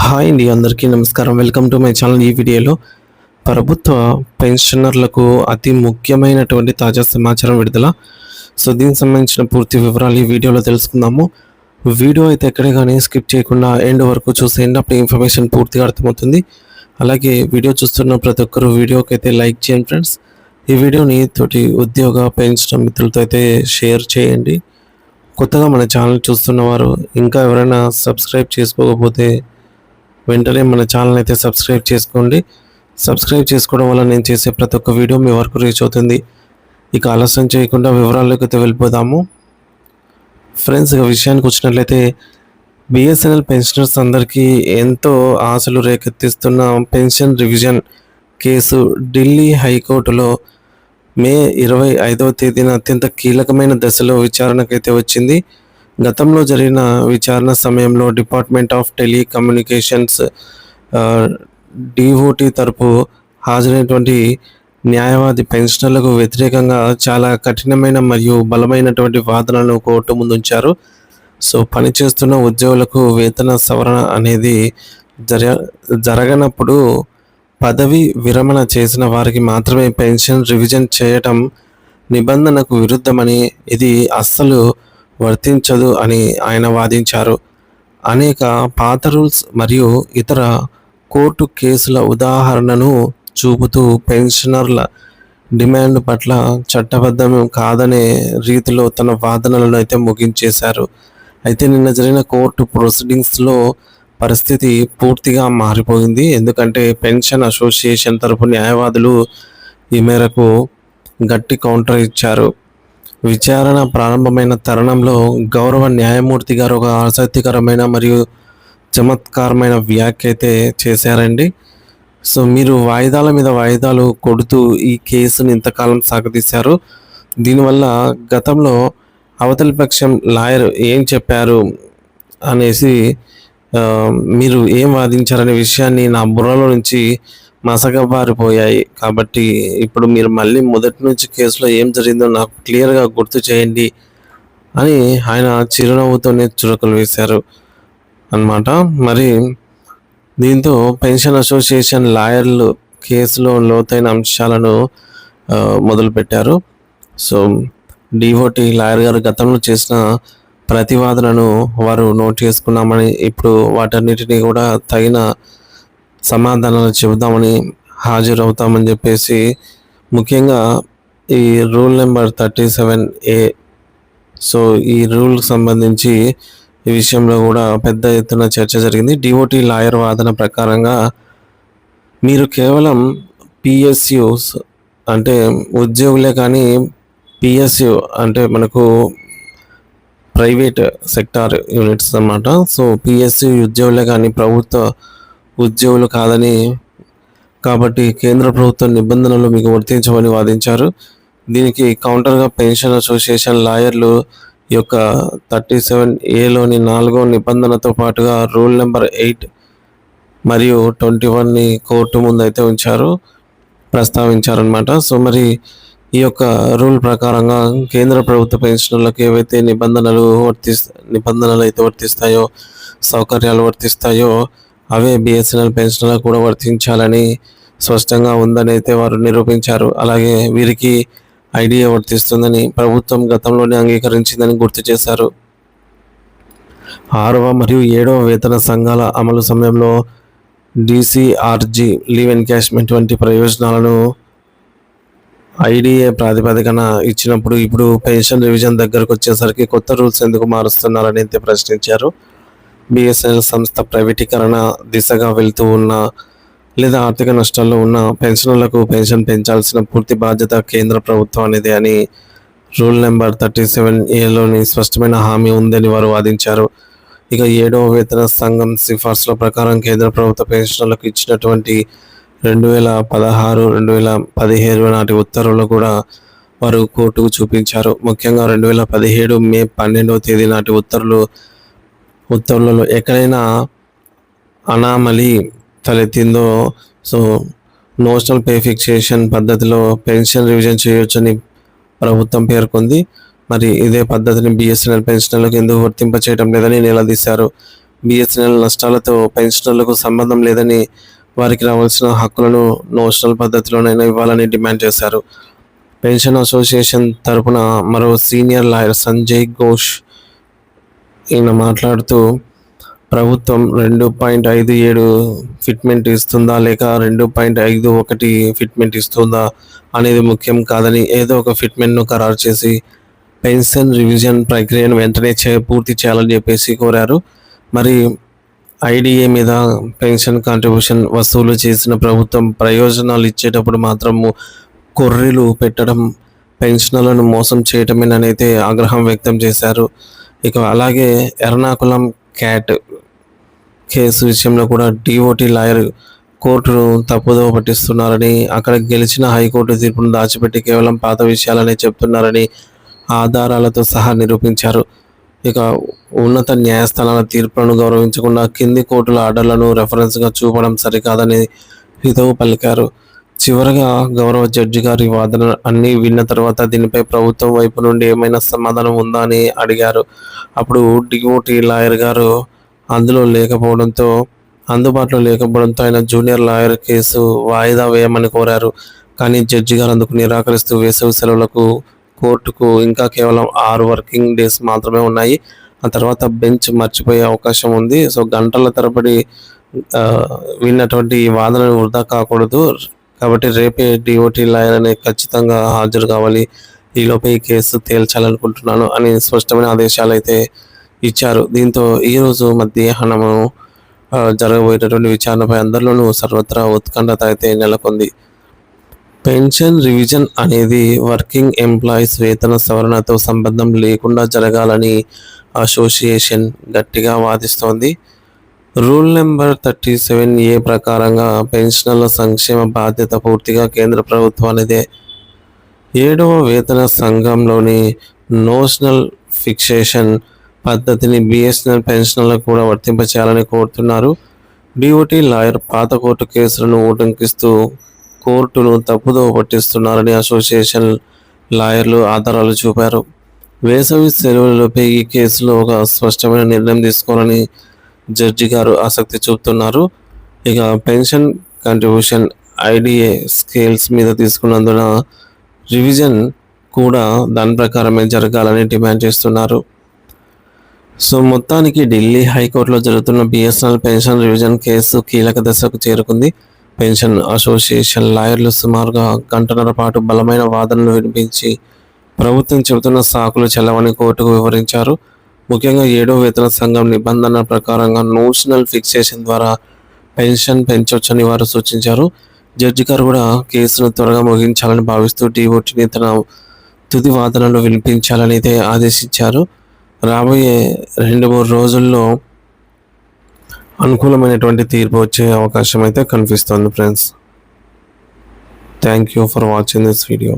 Hi అండి, అందరికీ నమస్కారం. Welcome to my channel. ఈ వీడియోలో ప్రభుత్వ పెన్షనర్లకు అతి ముఖ్యమైనటువంటి తాజా సమాచారం విడుదల. దీనికి సంబంధించిన పూర్తి వివరాలు ఈ వీడియోలో తెలుసుకుందాము. వీడియో అయితే ఎక్కడే కానీ స్కిప్ చేయకుండా ఎండ్ వరకు చూసేయండి. అప్పుడు ఇన్ఫర్మేషన్ పూర్తిగా అర్థమవుతుంది. అలాగే వీడియో చూస్తున్న ప్రతి ఒక్కరు వీడియోకి అయితే లైక్ చేయండి ఫ్రెండ్స్. ఈ వీడియోని తోటి ఉద్యోగ పెన్షన్ మిత్రులతో అయితే షేర్ చేయండి. కొత్తగా మన ఛానల్ చూస్తున్నవారు ఇంకా ఎవరైనా సబ్స్క్రైబ్ చేసుకోకపోతే వెంటనే మన ఛానల్ అయితే సబ్స్క్రైబ్ చేసుకోండి. సబ్స్క్రైబ్ చేసుకోవడం వల్ల నేను చేసే ప్రతి ఒక్క వీడియో మీ వరకు రీచ్ అవుతుంది. ఇక ఆలస్యం చేయకుండా వివరాల్లోకి అయితే వెళ్ళిపోదాము ఫ్రెండ్స్. ఇక విషయానికి వచ్చినట్లయితే బిఎస్ఎన్ఎల్ పెన్షనర్స్ అందరికీ ఎంతో ఆశలు రేకెత్తిస్తున్న పెన్షన్ రివిజన్ కేసు ఢిల్లీ హైకోర్టులో మే 25వ తేదీన అత్యంత కీలకమైన దశలో విచారణకైతే వచ్చింది. గతంలో జరిగిన విచారణ సమయంలో డిపార్ట్మెంట్ ఆఫ్ టెలికమ్యూనికేషన్స్ డిఓటి తరపు హాజరైనటువంటి న్యాయవాది పెన్షనర్లకు వ్యతిరేకంగా చాలా కఠినమైన మరియు బలమైనటువంటి వాదనలను కోర్టు ముందుంచారు. పనిచేస్తున్న ఉద్యోగులకు వేతన సవరణ అనేది జరగనప్పుడు పదవి విరమణ చేసిన వారికి మాత్రమే పెన్షన్ రివిజన్ చేయటం నిబంధనకు విరుద్ధమని, ఇది అస్సలు వర్తించదు అని ఆయన వాదించారు. అనేక పాత రూల్స్ మరియు ఇతర కోర్టు కేసుల ఉదాహరణను చూపుతూ పెన్షనర్ల డిమాండ్ పట్ల చట్టబద్ధం కాదనే రీతిలో తన వాదనలను అయితే ముగించేశారు. అయితే నిన్న జరిగిన కోర్టు ప్రొసీడింగ్స్లో పరిస్థితి పూర్తిగా మారిపోయింది. ఎందుకంటే పెన్షన్ అసోసియేషన్ తరపు న్యాయవాదులు ఈ మేరకు గట్టి కౌంటర్ ఇచ్చారు. విచారణ ప్రారంభమైన తరుణంలో గౌరవ న్యాయమూర్తి గారు ఒక ఆసక్తికరమైన మరియు చమత్కారమైన వ్యాఖ్య అయితే చేశారండి. మీరు వాయిదాల మీద వాయిదాలు కొడుతూ ఈ కేసును ఇంతకాలం సాగదీశారు. దీనివల్ల గతంలో అవతలి పక్షం లాయర్ ఏం చెప్పారు అనేసి మీరు ఏం వాదించారనే విషయాన్ని నా బుర్రలో నుంచి మసకబారిపోయాయి. కాబట్టి ఇప్పుడు మీరు మళ్ళీ మొదటి నుంచి కేసులో ఏం జరిగిందో నాకు క్లియర్గా గుర్తు చేయండి అని ఆయన చిరునవ్వుతోనే చురకలు వేశారు అన్నమాట. మరి దీంతో పెన్షన్ అసోసియేషన్ లాయర్లు కేసులో లోతైన అంశాలను మొదలుపెట్టారు. డిఓటి లాయర్ గారు గతంలో చేసిన ప్రతివాదనను వారు నోట్ చేసుకున్నామని, ఇప్పుడు వాటన్నిటినీ కూడా తగిన సమాధానాలు చెబుదామని హాజరవుతామని చెప్పేసి, ముఖ్యంగా ఈ రూల్ నెంబర్ 37A ఈ రూల్కి సంబంధించి ఈ విషయంలో కూడా పెద్ద ఎత్తున చర్చ జరిగింది. డిఓటి లాయర్ వాదన ప్రకారంగా మీరు కేవలం పిఎస్యుస్ అంటే ఉద్యోగులే, కానీ పిఎస్యు అంటే మనకు ప్రైవేట్ సెక్టార్ యూనిట్స్ అన్నమాట. పిఎస్యు ఉద్యోగులే కానీ ప్రభుత్వ ఉద్యోగులు కాదని, కాబట్టి కేంద్ర ప్రభుత్వ నిబంధనలు మీకు వర్తించమని వాదించారు. దీనికి కౌంటర్గా పెన్షన్ అసోసియేషన్ లాయర్లు ఈ యొక్క 37Aలోని 4వ నిబంధనతో పాటుగా రూల్ నెంబర్ 8 మరియు 21ని కోర్టు ముందు అయితే ప్రస్తావించారనమాట. మరి ఈ యొక్క రూల్ ప్రకారంగా కేంద్ర ప్రభుత్వ పెన్షనర్లకు ఏవైతే నిబంధనలు అయితే వర్తిస్తాయో, సౌకర్యాలు వర్తిస్తాయో అవే బిఎస్ఎన్ఎల్ పెన్షనర్లకు కూడా వర్తించాలని స్పష్టంగా ఉందని అయితే వారు నిరూపించారు. అలాగే వీరికి ఐడియా వర్తిస్తుందని ప్రభుత్వం గతంలోనే అంగీకరించిందని గుర్తు చేశారు. 6వ మరియు 7వ వేతన సంఘాల అమలు సమయంలో డిసిఆర్జీ లీవ్ ఎన్కాష్మెంట్ వంటి ప్రయోజనాలను ఐడిఏ ప్రాతిపదికన ఇచ్చినప్పుడు ఇప్పుడు పెన్షన్ రివిజన్ దగ్గరకు వచ్చేసరికి కొత్త రూల్స్ ఎందుకు మారుస్తున్నారని అయితే ప్రశ్నించారు. బిఎస్ఎన్ఎల్ సంస్థ ప్రైవేటీకరణ దిశగా వెళ్తూ ఉన్న లేదా ఆర్థిక నష్టాల్లో ఉన్న పెన్షనర్లకు పెన్షన్ పెంచాల్సిన పూర్తి బాధ్యత కేంద్ర ప్రభుత్వం అనేది అని రూల్ నెంబర్ 37Aలోని స్పష్టమైన హామీ ఉందని వారు వాదించారు. ఇక 7వ వేతన సంఘం సిఫార్సుల ప్రకారం కేంద్ర ప్రభుత్వ పెన్షనర్లకు ఇచ్చినటువంటి 2016, 2017 నాటి ఉత్తర్వులు కూడా వారు కోర్టుకు చూపించారు. ముఖ్యంగా 2017 మే 12వ తేదీ నాటి ఉత్తర్వులలో ఎక్కడైనా అనామలీ తలెత్తిందో నోషనల్ పే ఫిక్సేషన్ పద్ధతిలో పెన్షన్ రివిజన్ చేయవచ్చని ప్రభుత్వం పేర్కొంది. మరి ఇదే పద్ధతిని బిఎస్ఎన్ఎల్ పెన్షనర్లకు ఎందుకు వర్తింపచేయడం లేదని నిలదీశారు. బిఎస్ఎన్ఎల్ నష్టాలతో పెన్షనర్లకు సంబంధం లేదని, వారికి రావాల్సిన హక్కులను నోషనల్ పద్ధతిలోనైనా ఇవ్వాలని డిమాండ్ చేశారు. పెన్షన్ అసోసియేషన్ తరపున మరో సీనియర్ లాయర్ సంజయ్ ఘోష్ ఈయన మాట్లాడుతూ, ప్రభుత్వం 2.57 ఫిట్మెంట్ ఇస్తుందా లేక 2.51 ఫిట్మెంట్ ఇస్తుందా అనేది ముఖ్యం కాదని, ఏదో ఒక ఫిట్మెంట్ను ఖరారు చేసి పెన్షన్ రివిజన్ ప్రక్రియను వెంటనే పూర్తి చేయాలని చెప్పేసి కోరారు. మరి ఐడిఏ మీద పెన్షన్ కాంట్రిబ్యూషన్ వసూలు చేసిన ప్రభుత్వం ప్రయోజనాలు ఇచ్చేటప్పుడు మాత్రము కొర్రీలు పెట్టడం, పెన్షనర్లను మోసం చేయటమేనైతే ఆగ్రహం వ్యక్తం చేశారు. ఇక అలాగే ఎర్నాకుళం క్యాట్ కేసు విషయంలో కూడా డిఓటి లాయర్ కోర్టును తప్పుదోవ పట్టిస్తున్నారని, అక్కడ గెలిచిన హైకోర్టు తీర్పును దాచిపెట్టి కేవలం పాత విషయాలనే చెప్తున్నారని ఆధారాలతో సహా నిరూపించారు. ఇక ఉన్నత న్యాయస్థానాల తీర్పులను గౌరవించకుండా కింది కోర్టుల ఆర్డర్లను రెఫరెన్స్గా చూపడం సరికాదని హితవు పలికారు. చివరగా గౌరవ జడ్జి గారి వాదన అన్నీ విన్న తర్వాత దీనిపై ప్రభుత్వం వైపు నుండి ఏమైనా సమాధానం ఉందా అని అడిగారు. అప్పుడు డిఓటి లాయర్ గారు అందుబాటులో లేకపోవడంతో ఆయన జూనియర్ లాయర్ కేసు వాయిదా వేయమని కోరారు. కానీ జడ్జి గారు అందుకు నిరాకరిస్తూ వేసవి సెలవులకు కోర్టుకు ఇంకా కేవలం 6 వర్కింగ్ డేస్ మాత్రమే ఉన్నాయి, ఆ తర్వాత బెంచ్ మర్చిపోయే అవకాశం ఉంది. సో గంటల తరబడి విన్నటువంటి ఈ వాదనను వృధా కాకూడదు, కాబట్టి రేపే డిఓటి లాయర్ అనే ఖచ్చితంగా హాజరు కావాలి, ఈలోపే ఈ కేసు తేల్చాలనుకుంటున్నాను అని స్పష్టమైన ఆదేశాలు అయితే ఇచ్చారు. దీంతో ఈరోజు మధ్యాహ్నము జరగబోయేటటువంటి విచారణపై అందరిలోనూ సర్వత్రా ఉత్కంఠత అయితే నెలకొంది. పెన్షన్ రివిజన్ అనేది వర్కింగ్ ఎంప్లాయీస్ వేతన సవరణతో సంబంధం లేకుండా జరగాలని అసోసియేషన్ గట్టిగా వాదిస్తోంది. రూల్ నెంబర్ 37A ప్రకారంగా పెన్షనర్ల సంక్షేమ బాధ్యత పూర్తిగా కేంద్ర ప్రభుత్వానిదే. 7వ వేతన సంఘంలోని నోషనల్ ఫిక్సేషన్ పద్ధతిని బిఎస్ఎన్ఎల్ పెన్షనర్లకు కూడా వర్తింపచేయాలని కోరుతున్నారు. డిఓటి లాయర్ పాత కోర్టు కేసులను ఉటంకిస్తూ కోర్టును తప్పుదోవ పట్టిస్తున్నారని అసోసియేషన్ లాయర్లు ఆధారాలు చూపారు. వేసవి సెలవులపై ఈ కేసులో ఒక స్పష్టమైన నిర్ణయం తీసుకోవాలని జడ్జి గారు ఆసక్తి చూపుతున్నారు. ఇక పెన్షన్ కాంట్రిబ్యూషన్ ఐడిఏ స్కేల్స్ మీద తీసుకున్నందున రివిజన్ కూడా దాని ప్రకారమే జరగాలని డిమాండ్ చేస్తున్నారు. సో మొత్తానికి ఢిల్లీ హైకోర్టులో జరుగుతున్న బిఎస్ఎన్ఎల్ పెన్షన్ రివిజన్ కేసు కీలక దశకు చేరుకుంది. పెన్షన్ అసోసియేషన్ లాయర్లు సుమారుగా గంటన్నర పాటు బలమైన వాదనలు వినిపించి ప్రభుత్వం చెబుతున్న సాకులు చెల్లవని కోర్టుకు వివరించారు. ముఖ్యంగా 7వ వేతన సంఘం నిబంధన ప్రకారంగా నోషనల్ ఫిక్సేషన్ ద్వారా పెన్షన్ పెంచవచ్చని వారు సూచించారు. జడ్జి గారు కూడా కేసును త్వరగా ముగించాలని భావిస్తూ డిఓటిని తన తుది వాదనలు వినిపించాలని అయితే ఆదేశించారు. రాబోయే 2-3 రోజుల్లో అనుకూలమైనటువంటి తీర్పు వచ్చే అవకాశం అయితే కనిపిస్తోంది friends. Thank you for watching this video.